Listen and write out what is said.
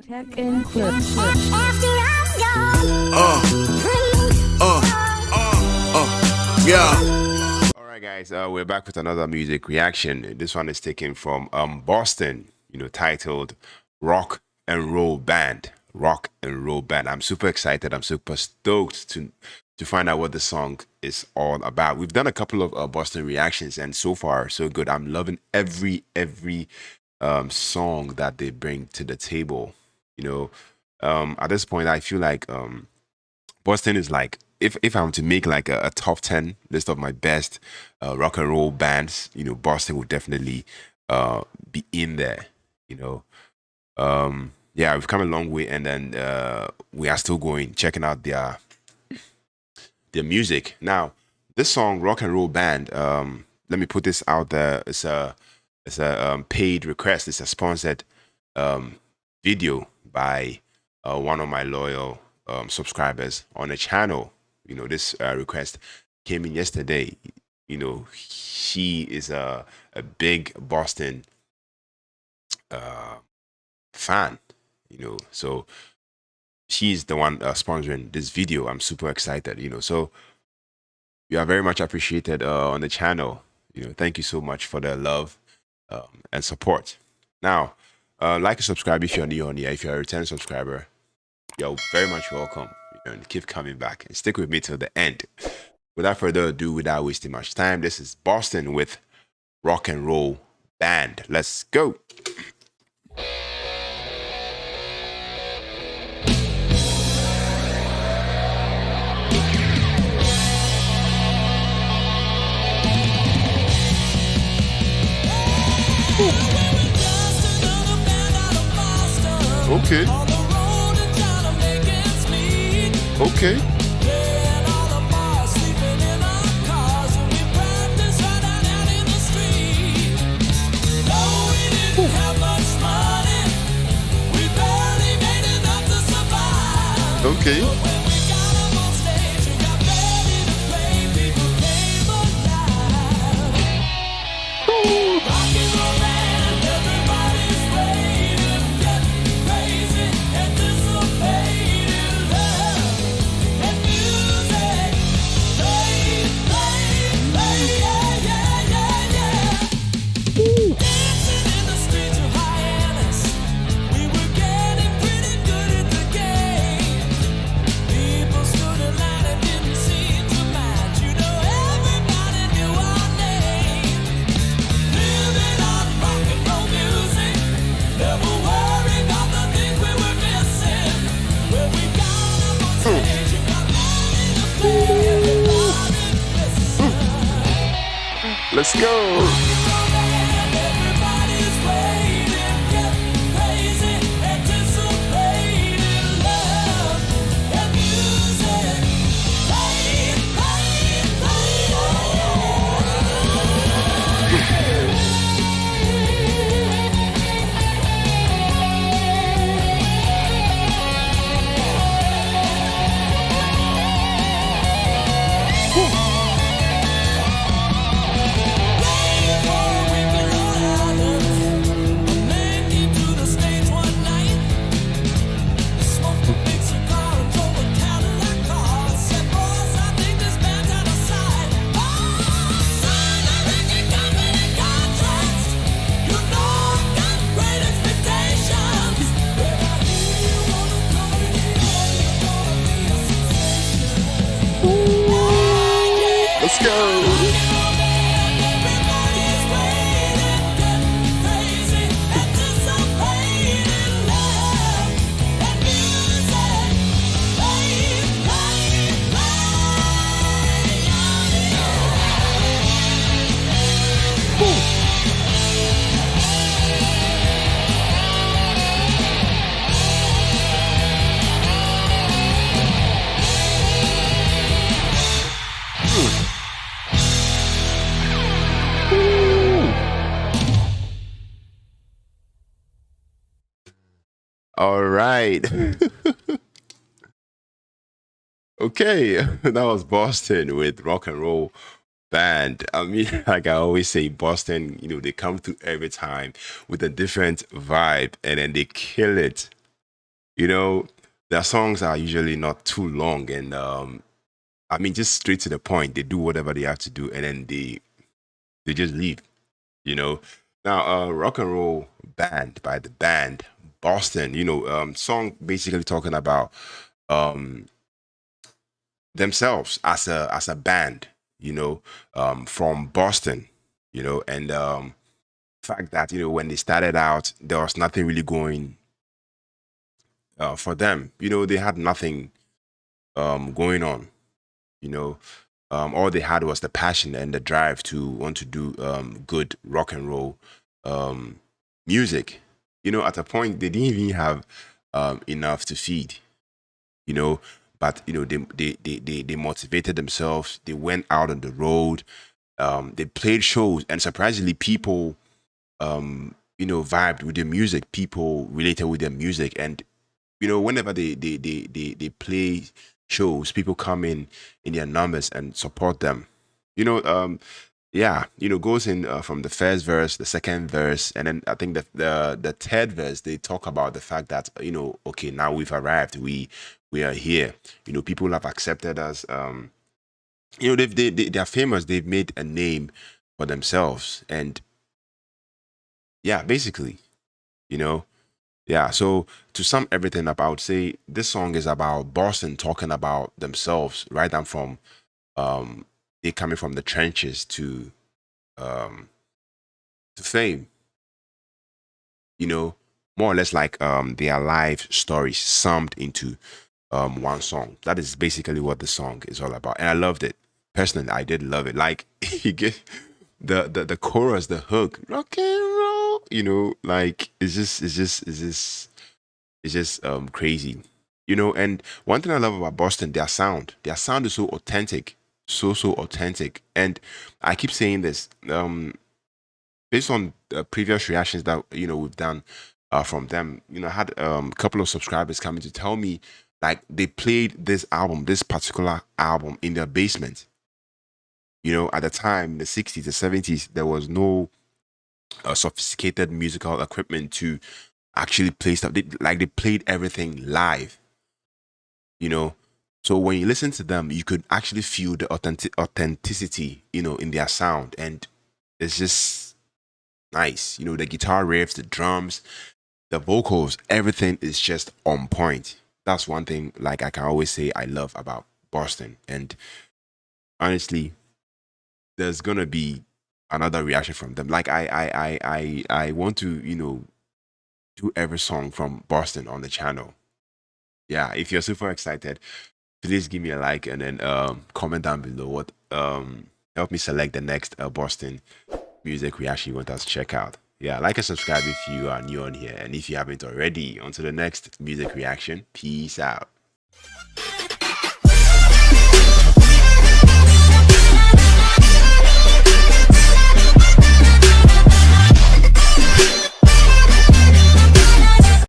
Tech and Clips. After I'm Yeah. All right, guys. We're back with another music reaction. This one is taken from Boston. Titled "Rock and Roll Band." Rock and Roll Band. I'm super excited. I'm super stoked to find out what the song is all about. We've done a couple of Boston reactions, and so far so good. I'm loving every song that they bring to the table. At this point, I feel like Boston is like, if I'm to make like a top 10 list of my best rock and roll bands, Boston would definitely be in there. You know, yeah, we've come a long way, and then we are still going, checking out their music. Now, this song, Rock and Roll Band, let me put this out there. It's a paid request. It's a sponsored video by one of my loyal subscribers on the channel. This request came in yesterday. She is a big Boston fan. So she's the one sponsoring this video. I'm super excited. So you are very much appreciated on the channel. Thank you so much for the love and support. Now, like and subscribe if you're new on here. If you're a returning subscriber, you're very much welcome. And keep coming back and stick with me till the end. Without further ado, without wasting much time, this is Boston with Rock and Roll Band. Let's go. Okay. Okay. Okay. Let's go. Let's go. All right. Okay, that was Boston with Rock and Roll Band. I mean, like I always say, Boston, they come through every time with a different vibe and then they kill it. You know, their songs are usually not too long, and I mean, just straight to the point. They do whatever they have to do, and then they just leave. You know. Now, rock and roll band by the band Boston. Song basically talking about um themselves as a band. From Boston. And fact that when they started out, there was nothing really going for them. They had nothing going on. You know, all they had was the passion and the drive to want to do good rock and roll um, music. At a point they didn't even have enough to feed. You know, but they motivated themselves. They went out on the road. They played shows, and surprisingly, people vibed with their music. People related with their music, and whenever they play shows, people come in their numbers and support them. You know, yeah, goes in from the first verse, the second verse, and then I think the third verse they talk about the fact that okay, now we've arrived, we are here. People have accepted us. They're famous. They've made a name for themselves, and yeah, basically, you know. Yeah, so to sum everything up, I would say this song is about Boston talking about themselves, right down from they coming from the trenches um to fame, you know, more or less like their life stories summed into one song. That is basically what the song is all about. And I loved it. Personally, I did love it. Like you get the chorus, the hook, rock and roll, like it's just crazy. And one thing I love about Boston, their sound is so authentic, so authentic. And I keep saying this based on previous reactions that we've done from them. I had a couple of subscribers coming to tell me like they played this particular album in their basement. At the time in the 60s, the 70s, there was no sophisticated musical equipment to actually play stuff. They played everything live. you know so when you listen to them, you could actually feel the authenticity in their sound, and it's just nice. The guitar riffs, the drums, the vocals, everything is just on point. That's one thing, like, I can always say I love about Boston. And honestly, there's gonna be another reaction from them. Like, I want to do every song from Boston on the channel. Yeah, if you're super excited, please give me a like, and then comment down below what help me select the next Boston music reaction you want us to check out. Yeah, like and subscribe if you are new on here, and if you haven't already. On to the next music reaction. Peace out.